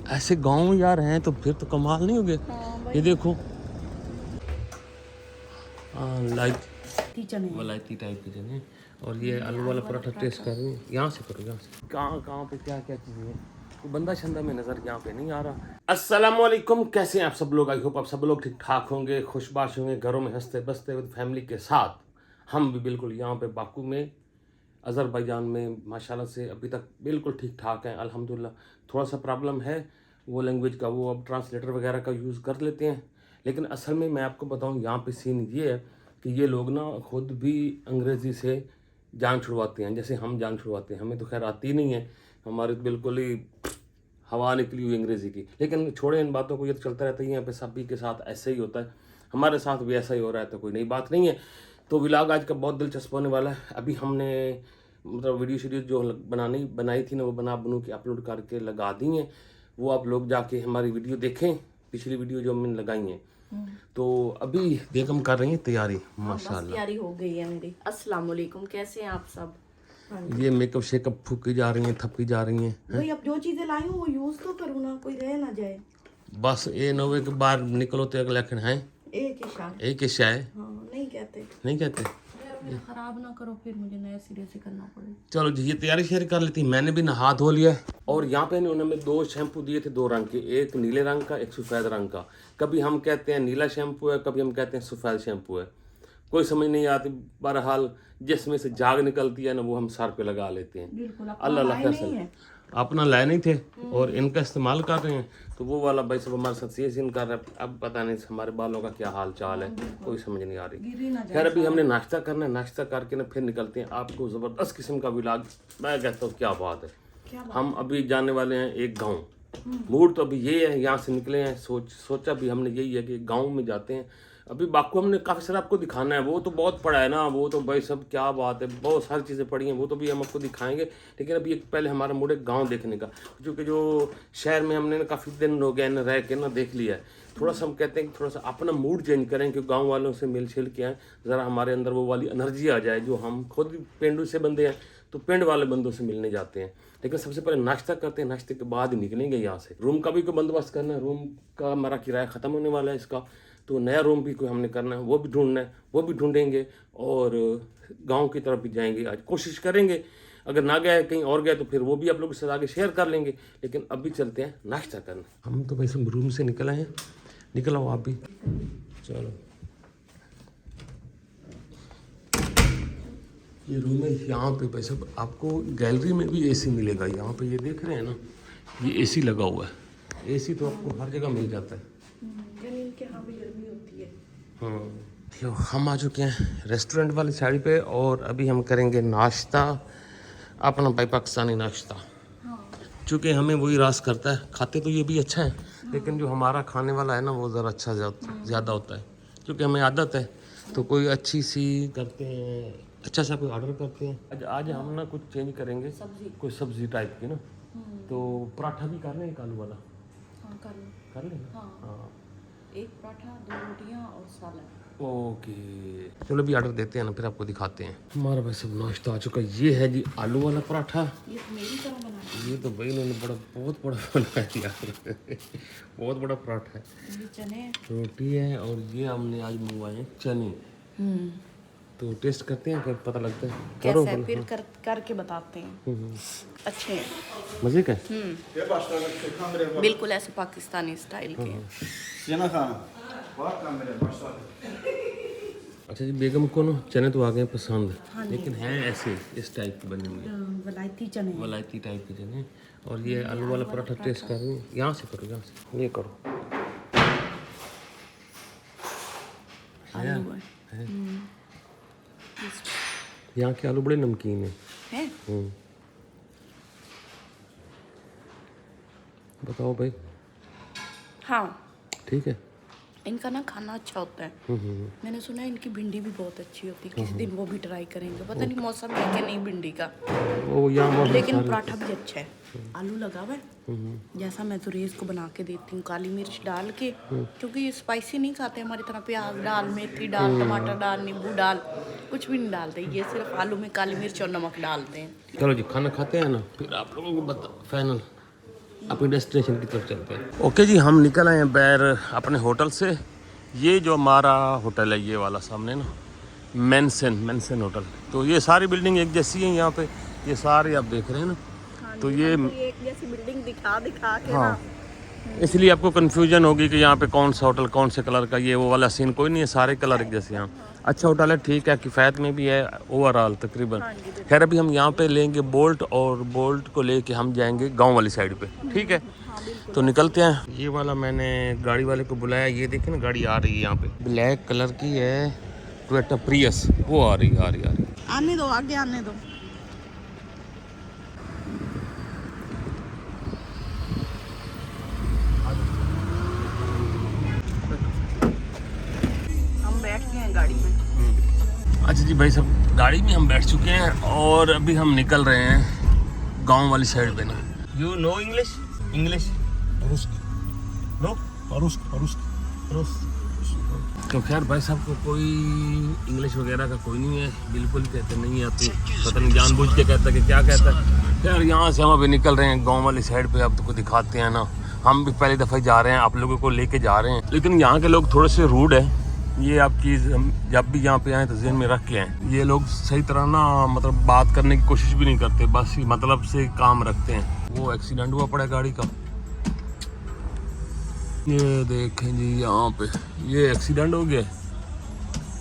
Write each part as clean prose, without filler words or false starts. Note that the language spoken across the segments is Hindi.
ऐसे गांव यार हैं तो फिर तो कमाल नहीं हो गए। हाँ, ये देखो लाइक किचन है। वलायती टाइप की चने और ये आलू वाला पराठा टेस्ट कर रही हूँ। यहाँ से करो, यहाँ से। कहाँ कहाँ पे क्या क्या चीज़ें हैं, तो बंदा शंदा में नज़र यहाँ पे नहीं आ रहा। अस्सलाम वालेकुम, कैसे हैं आप सब लोग? आई होप आप सब लोग ठीक ठाक होंगे, खुशबाश होंगे, घरों में हंसते बसते विद फैमिली के साथ। हम भी बिल्कुल यहाँ पे बाकू में अज़रबैजान में माशाल्लाह से अभी तक बिल्कुल ठीक ठाक हैं अल्हम्दुलिल्लाह। थोड़ा सा प्रॉब्लम है वो लैंग्वेज का, वो अब ट्रांसलेटर वगैरह का यूज़ कर लेते हैं, लेकिन असल में मैं आपको बताऊं यहाँ पे सीन ये है कि ये लोग ना खुद भी अंग्रेज़ी से जान छुड़वाते हैं, जैसे हम जान छुड़वाते हैं। हमें तो खैर आती नहीं है, हमारी तो बिल्कुल ही हवा निकली हुई अंग्रेज़ी की, लेकिन छोड़े इन बातों को, ये तो चलता रहता है। यहाँ पे सभी के साथ ऐसे ही होता है, हमारे साथ भी ऐसा ही हो रहा है, तो कोई नई बात नहीं है। तो व्लॉग आज का बहुत दिलचस्प होने वाला है। अभी हमने मतलब वीडियो शीडियो जो बनाई थी ना, वो बनू के अपलोड करके लगा दी हैं। वो आप लोग जाके हमारी वीडियो देखें, पिछली वीडियो जो हमने लगाई हैं। तो अभी बेगम कर रही हैं तैयारी माशाल्लाह। तैयारी हो गई है मेरी। अस्सलाम वालेकुम, कैसे हैं आप सब? ये मेकअप शेकअप फूकी जा रही हैं, थपकी जा रही हैं। भाई अब जो चीजें लाई हूँ वो यूज तो करूँ ना, कोई रह ना जाए। बस ये नोवे के बाहर निकलो तो अगला लेकिन है एक ही शायद। एक हिस्सा है, हाँ, नहीं कहते। नहीं कहते। मेरा खराब ना करो, फिर मुझे नए सिरे से करना पड़े। चलो जी, ये तैयारी शेयर कर लेती। मैंने भी नहा धो लिया है। और यहाँ पे उन्होंने 2 शैम्पू दिए थे, 2 रंग के, एक नीले रंग का, एक सफ़ेद रंग का। कभी हम कहते हैं नीला शैम्पू है, कभी हम कहते हैं सफ़ेद शैम्पू है, कोई समझ नहीं आती। बहरहाल जिसमें से झाग निकलती है ना, वो हम सर पे लगा लेते हैं। बिल्कुल अल्लाह अल्लाह फैसल अपना लाए नहीं थे और इनका इस्तेमाल कर रहे हैं, तो वो वाला भाई सब हमारे साथ ये सीन कर रहा है। अब पता नहीं हमारे बालों का क्या हाल चाल है, कोई समझ नहीं आ रही। खैर अभी हमने नाश्ता करना है, नाश्ता करके ना फिर निकलते हैं। आपको ज़बरदस्त किस्म का व्लॉग, मैं कहता हूँ क्या बात है। हम अभी जाने वाले हैं एक गाँव। मूड तो अभी ये है, यहाँ से निकले हैं, सोचा भी हमने यही है कि गाँव में जाते हैं। अभी बाकू हमने काफ़ी सारा आपको दिखाना है, वो तो बहुत पड़ा है ना, वो तो भाई सब क्या बात है, बहुत सारी चीज़ें पड़ी हैं, वो तो भी हम आपको दिखाएंगे। लेकिन अभी एक पहले हमारा मूड है गांव देखने का, क्योंकि जो शहर में हमने ना काफ़ी दिन हो गए ना रह के ना देख लिया है। थोड़ा सा हम कहते हैं कि थोड़ा सा अपना मूड चेंज करें, कि गाँव वालों से मिल छिल के आए, ज़रा हमारे अंदर वो वाली एनर्जी आ जाए। जो हम खुद भी पेंडू से बंदे हैं, तो पिंड वाले बंदों से मिलने जाते हैं। लेकिन सबसे पहले नाश्ता करते हैं, नाश्ते के बाद ही निकलेंगे यहाँ से। रूम का भी कोई बंदोबस्त करना है, रूम का हमारा किराया ख़त्म होने वाला है इसका, तो नया रूम भी कोई हमने करना है, वो भी ढूंढना है, वो भी ढूंढेंगे और गांव की तरफ भी जाएंगे। आज कोशिश करेंगे, अगर ना गए कहीं और गए तो फिर वो भी आप लोगों से आगे शेयर कर लेंगे। लेकिन अभी चलते हैं नाश्ता करने। हम तो वैसे रूम से निकल आए हैं, निकल आओ आप भी, चलो। ये रूम है, यहाँ पे वैसे आपको गैलरी में भी एसी मिलेगा। यहाँ पे ये देख रहे हैं ना, ये एसी लगा हुआ है। एसी तो आपको हर जगह मिल जाता है। इनके यहाँ भी गर्मी होती है। तो हम आ चुके हैं रेस्टोरेंट वाली साइड पे और अभी हम करेंगे नाश्ता, अपना भाई पाकिस्तानी नाश्ता। चूँकि हमें वही रास करता है, खाते तो ये भी अच्छा है, लेकिन जो हमारा खाने वाला है ना वो ज़रा अच्छा ज़्यादा होता है, क्योंकि हमें आदत है। तो कोई अच्छी सी करते हैं, अच्छा सा कोई ऑर्डर करते हैं। आज हम ना कुछ चेंज करेंगे, कोई सब्जी टाइप की ना। तो पराठा भी कर लें, एक आलू वाला। हाँ, कर लें। हाँ, एक पराठा, 2 रोटियां और सलाद। ओके, चलो भी ऑर्डर देते हैं ना, फिर आपको दिखाते हैं। हमारा भाई सब नाश्ता आ चुका है। ये है जी आलू वाला पराठा। ये तो मेरी तरह बना ये तो भाई इन्होंने बहुत बड़ा बनाया यार बहुत बड़ा पराठा है। ये चने, रोटी है और ये हमने आज मंगवाए हैं चने। तो टेस्ट करते हैं, फिर पता लगता है। कैसे है फिर करके बताते हैं। अच्छे हैं, मजे का। बिल्कुल ऐसे पाकिस्तानी स्टाइल के। अच्छा जी, बेगम को ना चने तो आ गए पसंद, लेकिन हैं ऐसे इस टाइप के बने हुए, वलायती चने, वलायती टाइप के चने। और ये आलू वाला पराठा टेस्ट कर रही हूँ। यहाँ से करो, यहाँ से ये करो। आलू है। यहाँ के आलू बड़े नमकीन हैं। बताओ भाई। हाँ, ठीक है। इनका ना खाना अच्छा होता है। मैंने सुना है इनकी भिंडी भी बहुत अच्छी होती है, किसी दिन वो भी ट्राई करेंगे। पता नहीं मौसम है कि नहीं भिंडी का, वो यहाँ लेकिन पराठा भी अच्छा है। आलू लगा हुआ है, जैसा मैं तो रेस को बना के देती हूँ, काली मिर्च डाल के, क्योंकि ये स्पाइसी नहीं खाते हमारी तरह। प्याज डाल, मेथी डाल, टमाटर डाल, नींबू डाल, कुछ भी नहीं डालते। ये सिर्फ आलू में काली मिर्च और नमक डालते हैं। चलो जी, खाना खाते हैं ना, फिर आप लोगों को बता फाइनल। अपनी डेस्टिनेशन की तरफ चलते हैं। ओके जी, हम निकल आए हैं बैर अपने होटल से। ये जो हमारा होटल है ये वाला सामने ना, मेंशन होटल। तो ये सारी बिल्डिंग एक जैसी है यहाँ पे, ये सारे आप देख रहे हैं ना। तो ये एक जैसी बिल्डिंग दिखा के हाँ, इसलिए आपको कन्फ्यूजन होगी कि यहाँ पे कौन सा होटल कौन से कलर का, ये वो वाला सीन कोई नहीं है, सारे कलर एक जैसे यहाँ। अच्छा होटल है, ठीक है, किफ़ायत में भी है ओवरऑल तकरीबन। खैर अभी हम यहाँ पे लेंगे बोल्ट, और बोल्ट को लेके हम जाएंगे गांव वाली साइड पे, ठीक है। तो निकलते हैं। ये वाला मैंने गाड़ी वाले को बुलाया, ये देखें ना गाड़ी आ रही है यहाँ पे, ब्लैक कलर की है, टोयोटा प्रियस, वो आ रही। आने दो, आगे आने दो। हम बैठ गए हैं गाड़ी में। अच्छा जी भाई साहब, गाड़ी में हम बैठ चुके हैं और अभी हम निकल रहे हैं गांव वाली साइड पे ना। You know English no? तो खैर भाई साहब को कोई इंग्लिश वगैरह का कोई नहीं है, बिल्कुल कहते नहीं आती, पता नहीं जानबूझ के कहता कि क्या कहता है। खैर यहाँ से हम अभी निकल रहे हैं गांव वाली साइड पे। अब तो को दिखाते हैं ना, हम भी पहली दफ़ा जा रहे हैं, आप लोगों को लेके जा रहे हैं। लेकिन यहाँ के लोग थोड़े से रूड है, ये आप चीज़ जब भी यहाँ पे आए तो ज़हन में रख के आएँ। ये लोग सही तरह ना मतलब बात करने की कोशिश भी नहीं करते, बस मतलब से काम रखते हैं। वो एक्सीडेंट हुआ पड़ा गाड़ी का, ये देखें जी यहाँ पे ये एक्सीडेंट हो गया,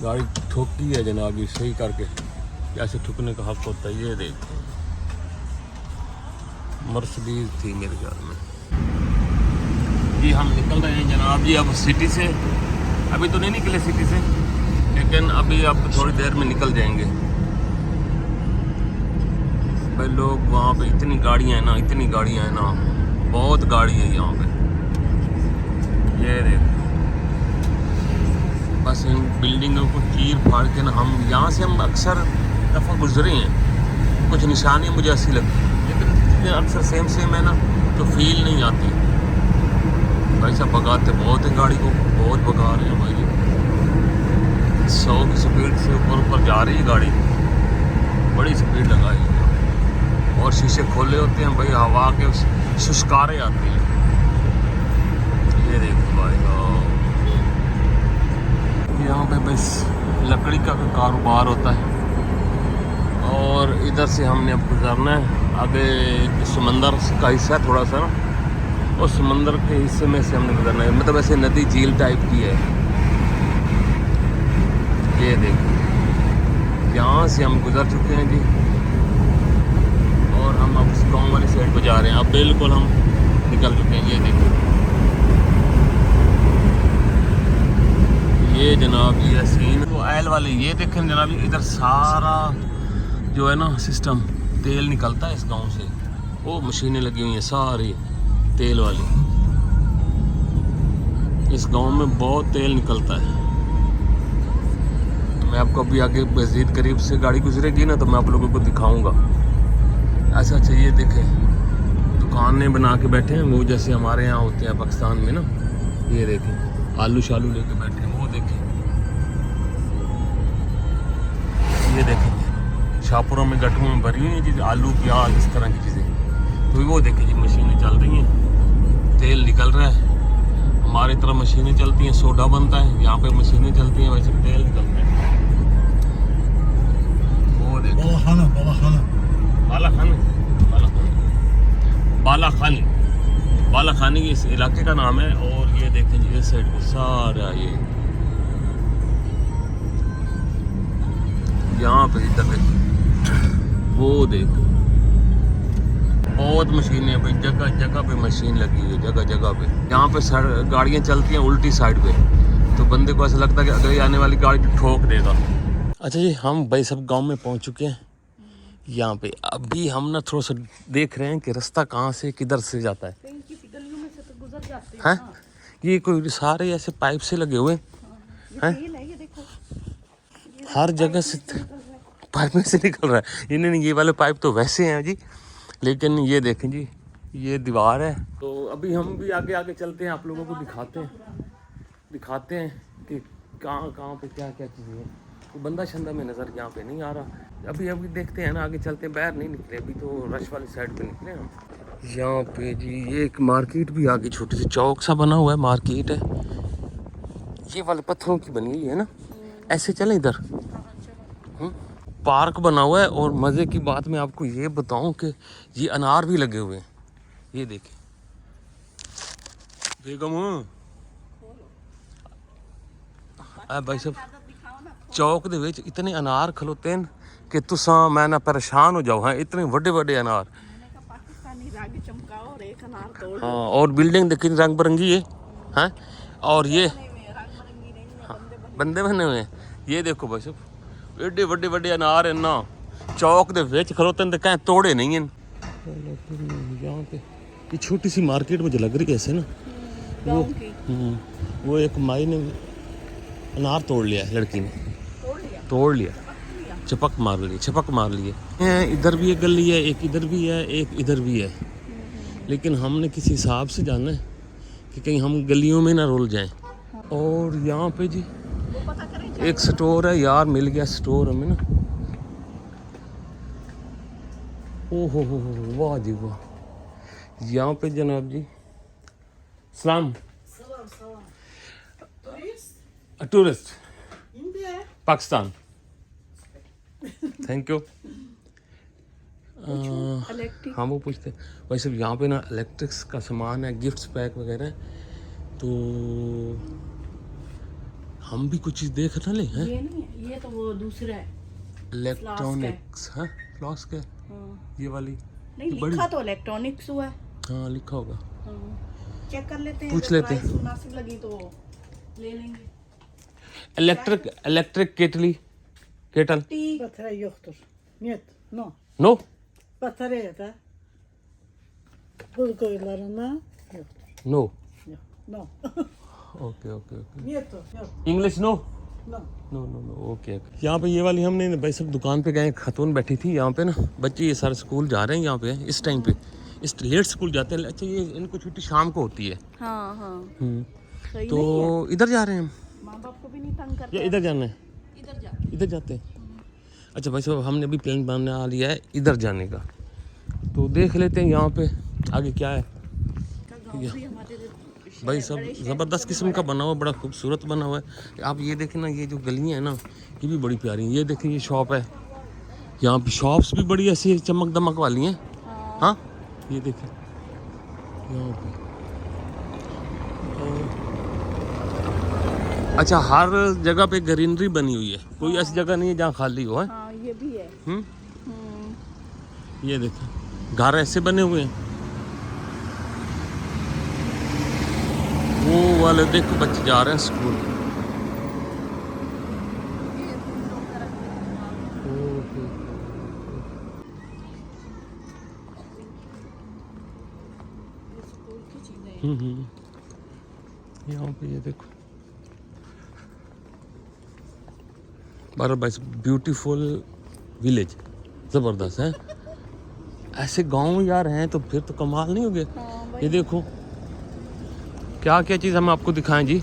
गाड़ी ठोकी है जनाब, ये सही करके, कैसे ठुकने का हक होता है। ये देखें मर्सिडीज थी मेरे ख्याल में। जी हम निकल रहे हैं जनाब जी अब सिटी से, अभी तो नहीं निकले सिटी से, लेकिन अभी अब थोड़ी देर में निकल जाएंगे। भाई लोग वहाँ पे इतनी गाड़ियाँ हैं ना, बहुत गाड़ी है यहाँ पे। ये देख, बस इन बिल्डिंगों को चीर फाड़ के ना, हम यहाँ से हम अक्सर दफ़ा गुजरे हैं, कुछ निशानियाँ मुझे अच्छी लगती, लेकिन अक्सर सेम है ना, तो फील नहीं आती। भाई साहब भगाते बहुत है गाड़ी को, बहुत भगा रहे हैं भाई, 100 की स्पीड से ऊपर जा रही है गाड़ी, बड़ी स्पीड लगाई है। और शीशे खोले होते हैं भाई, हवा के शुष्कारे आते हैं। ये देखो भाई, यहाँ पे बस लकड़ी का कारोबार होता है। और इधर से हमने अब गुजरना है आगे, समंदर का हिस्सा है थोड़ा सा ना, और समंदर के हिस्से में से हमने गुजरना है, मतलब ऐसे नदी झील टाइप की है। ये देखो यहाँ से हम गुजर चुके हैं जी, और हम अब गाँव वाली साइड पे जा रहे हैं। अब बिल्कुल हम निकल चुके हैं। ये देखो ये जनाब ये सीन तो आयल वाले, ये देखें जनाब, इधर सारा जो है ना सिस्टम तेल निकलता है इस गांव से, वो मशीनें लगी हुई हैं सारी तेल वाली। इस गांव में बहुत तेल निकलता है। मैं आपको अभी आगे मज़ीद करीब से गाड़ी गुजरेगी ना तो मैं आप लोगों को दिखाऊंगा। अच्छा ये देखें दुकानें बना के बैठे हैं, वो जैसे हमारे यहाँ होते हैं पाकिस्तान में ना। ये देखें आलू शालू लेके बैठे हैं, वो देखें। ये देखें शाहपुरों में गट्टुओं में भरी हुई हैं चीज़ें, आलू प्याज इस तरह की चीज़ें। तो वो देखें जी मशीनें चल रही हैं, तेल निकल रहा है। हमारी तरफ मशीनें चलती हैं, सोडा बनता है, यहाँ पे मशीनें चलती हैं, वैसे तेल निकलता है। वो देखें बालाखानी इस इलाके का नाम है। और ये देखें जी इस साइड पे सारा ये यहाँ पे इधर देखो, वो देखो बहुत मशीनें भाई, जगह जगह पे मशीन लगी हुई है, जगह जगह पे। यहाँ पे गाड़ियाँ चलती हैं उल्टी साइड पे, तो बंदे को ऐसा लगता है कि अगली आने वाली गाड़ी ठोक देगा। अच्छा जी हम भाई सब गांव में पहुँच चुके हैं। यहाँ पे अभी हम ना थोड़ा सा देख रहे हैं कि रास्ता कहाँ से किधर से जाता है। हैं ये कोई सारे ऐसे पाइप से लगे हुए हैं, हर जगह से पाइप में से निकल रहा है। नहीं ये वाले पाइप तो वैसे हैं जी, लेकिन ये देखें जी ये दीवार है। तो अभी हम भी आगे आगे चलते हैं, आप लोगों को दिखाते हैं कि कहाँ पे क्या क्या चीज़ें हैं। तो बंदा शंदा में नज़र यहाँ पे नहीं आ रहा। अभी देखते हैं ना, आगे चलते हैं। बाहर नहीं निकले अभी, तो रश वाली साइड पे निकले हम। यहाँ पे जी ये एक मार्केट भी आगे छोटी सी चौक सा बना हुआ है, मार्केट है। ये वाले पत्थरों की बनी हुई है ना, ऐसे चलें इधर। पार्क बना हुआ है और मज़े की बात मैं आपको ये बताऊं कि ये अनार भी लगे हुए हैं। ये देखें बेगम भाई साहब, चौक दे विच इतने अनार खलोते हैं कि तुसा मैं ना परेशान हो जाओ। हाँ, इतने बड़े बड़े अनार। हाँ, और बिल्डिंग देखी रंग बिरंगी है। हाँ, और ये बंदे बने हुए हैं। ये देखो भाई साहब, एडे बड़े बड़े अनार है ना, चौक दे विच खलोते हैं, कहीं तोड़े नहीं हैं। यहाँ पे ये छोटी सी मार्केट मुझे लग रही है ऐसे ना। वो एक माई ने अनार तोड़ लिया है, लड़की ने तोड़ लिया, छपक मार लिए। इधर भी एक गली है, एक इधर भी है, एक इधर भी है। लेकिन हमने किसी हिसाब से जाना है कि कहीं हम गलियों में ना रुल जाएं। और यहाँ पे जी एक स्टोर है यार, मिल गया स्टोर हमें ना। ओ हो वाह जी वाह। यहाँ पे जनाब जी सलाम, टूरिस्ट पाकिस्तान, थैंक यू। हाँ वो पूछते भाई साहब, यहाँ पे ना इलेक्ट्रिक्स का सामान है, गिफ्ट्स पैक वगैरह, तो हम भी कुछ चीज़ देख ना ले हैं। ये नहीं है, ये तो वो दूसरा है, इलेक्ट्रॉनिक्स। हाँ, फ्लास्क है। ये वाली नहीं लिखा तो इलेक्ट्रॉनिक्स हुआ है। हाँ लिखा होगा। चेक कर लेते हैं, पूछ लेते हैं, मुनासिब लगी तो ले लेंगे। Electric kettle Battery yoktur. Niyet? No. No. Batarya da buz koyularına yoktur. No Yok. No. Okay okay okay. Niyet o? Yok. English no No. No no no okay okay. यहाँ पे ये वाली हमने भाई सब दुकान पे गए, खातून बैठी थी यहाँ पे ना, बच्चे ये सारे स्कूल जा रहे हैं यहाँ पे इस टाइम पे, इस लेट स्कूल जाते हैं। अच्छा, ये इनको छुट्टी शाम को होती है। हाँ हाँ तो इधर जा रहे हैं हम। माँ बाप को भी नहीं तंग करते। या इधर जाना है? इधर जाते हैं। अच्छा भाई साहब, हमने भी प्लान बना लिया है इधर जाने का, तो देख लेते हैं यहाँ पे आगे क्या है। भाई सब ज़बरदस्त किस्म का बना हुआ, बड़ा खूबसूरत बना हुआ है। आप ये देखें ना, ये जो गलियाँ हैं ना, ये भी बड़ी प्यारी हैं। ये देखें, ये शॉप है, यहाँ पे शॉप्स भी बड़ी ऐसी चमक दमक वाली हैं। हाँ, ये देखें यहाँ पे। अच्छा, हर जगह पे ग्रीनरी बनी हुई है, कोई ऐसी जगह नहीं है जहाँ खाली हो है। हाँ, ये भी है। ये देखें, घर ऐसे बने हुए हैं। वो वाले देखो, बच्चे जा रहे हैं स्कूल। यहाँ पे ये देखो, बारह बाईस ब्यूटीफुल विलेज, ज़बरदस्त है। ऐसे गांव यार हैं तो फिर तो कमाल नहीं हो गया। ये देखो क्या क्या चीज़ हम आपको दिखाएं जी,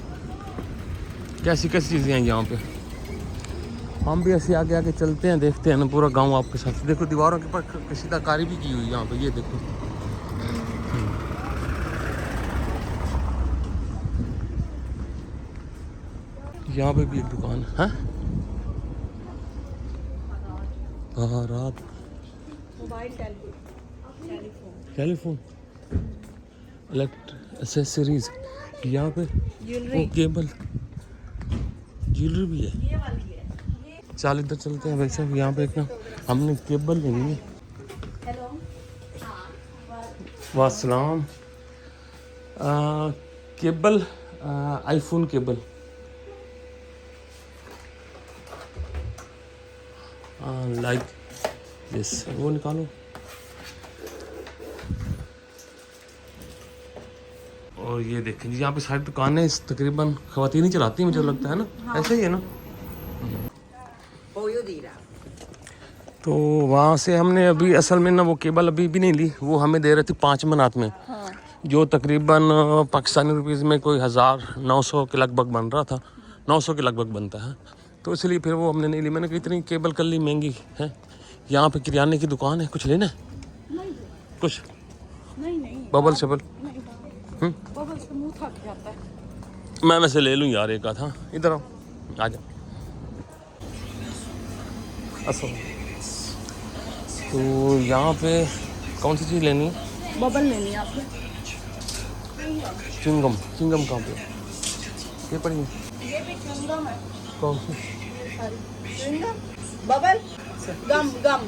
कैसी कैसी चीज़ें हैं यहाँ पे। हम भी ऐसे आगे आगे चलते हैं, देखते हैं ना पूरा गांव आपके साथ। देखो दीवारों के पर कशीदाकारी भी की हुई यहाँ पे, ये देखो। यहाँ पे भी एक दुकान है, बारात मोबाइल टेलीफोन, इलेक्ट्रिक एसेसरीज, यहाँ पे वो केबल, ज्वेलरी भी है। ये वाली है। चल इधर चलते हैं भाई साहब। यहाँ पे एक ना हमने केबल लेनी है। हेलो, वासलाम। Cable, iPhone cable, like yes, वो निकालो। और ये देखें जी, यहाँ पे सारी दुकानें तकरीबन ख़वातीन ही चलाती हैं, मुझे लगता है ना। ऐसे ही है ना। तो वहाँ से हमने अभी असल में ना वो केबल अभी भी नहीं ली, वो हमें दे रहे थे 5 मनात में, जो तकरीबन पाकिस्तानी रुपीज़ में कोई 1900 के लगभग बन रहा था, 900 के लगभग बनता है। तो इसलिए फिर वो हमने नहीं ली। मैंने कहा इतनी केबल कर ली महंगी है। यहाँ पे किराने की दुकान है, कुछ लेना है? नहीं कुछ नहीं बबल शबल बबल से मुंह थक जाता है। मैं वैसे ले लूँ यार एक आध। हाँ इधर आओ, आ जाओ। अच्छा तो यहाँ पे कौन सी चीज़ लेनी है? बबल लेनी है आपने? चिंगम। चिंगम कहाँ पे? ये पड़ी है। ये भी च्युइंगम है। कौन सी? च्युइंगम, बबल, गम गम,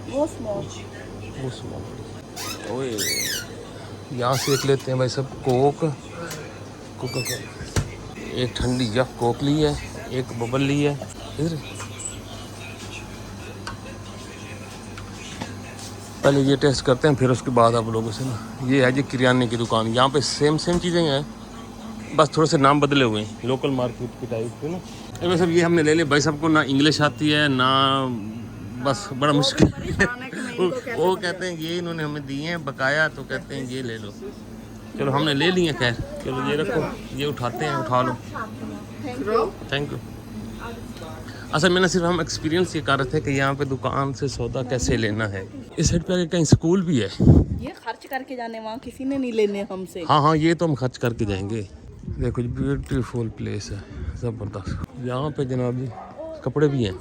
वो स्मॉल। वो स्मॉल। ओए यहाँ से एक लेते हैं भाई सब। Coca Cola. एक ठंडी या कोक ली है, एक बबल ली है। इधर पहले ये टेस्ट करते हैं, फिर उसके बाद आप लोगों से ना। ये है जी किराने की दुकान। यहाँ पे सेम चीज़ें हैं, बस थोड़े से नाम बदले हुए हैं, लोकल मार्केट की टाइप के ना। अरे सब ये हमने ले लिया भाई। सबको ना इंग्लिश आती है ना, बस बड़ा मुश्किल है। वो कहते हैं ये इन्होंने हमें दिए हैं बकाया, तो कहते हैं ये ले लो। चलो हमने ले लिए। खैर चलो ये रखो, ये उठाते हैं, उठा लो। Thank you. अच्छा मैंने सिर्फ हम एक्सपीरियंस ये कर रहे थे कि यहाँ पे दुकान से सौदा कैसे लेना है। इस साइड पे आगे कहीं स्कूल भी है। ये खर्च करके जाने, वहाँ किसी ने नहीं लेने हमसे। हाँ ये तो हम खर्च करके जाएंगे। देखो ब्यूटीफुल प्लेस है, ज़बरदस्त। यहाँ पे जनाब जी कपड़े भी हैं।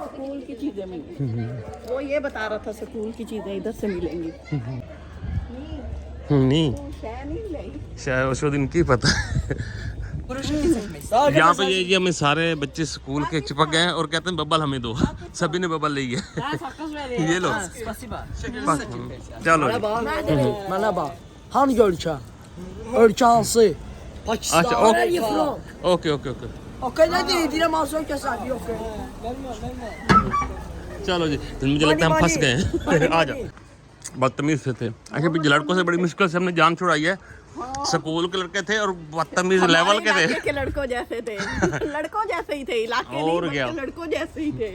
स्कूल की चीजें मिली। वो ये बता रहा था स्कूल की चीजें इधर से मिलेंगी। नहीं शायद उस दिन की पता। यहाँ पे ये हमें सारे बच्चे स्कूल के चिपक गए हैं और कहते हैं बबल हमें दो। सभी ने बबल ली है। ये लो चलो। Merhaba. Hangi ölçü? Ölçüsü. Pakistan. अच्छा Where are you from? Okay okay okay Okay, ne değil? Dile masum keser. Yok. चलो जी। मुझे लगता है हम फंस गए हैं। आ जाओ। बदतमीज थे। अच्छा भी लड़कों से बड़ी मुश्किल से हमने जान छुड़ाई है। स्कूल के लड़के थे और बदतमीज लेवल के थे। के लड़कों जैसे थे। लड़कों जैसे ही थे, इलाके और नहीं क्या? बल्कि लड़कों जैसे ही थे।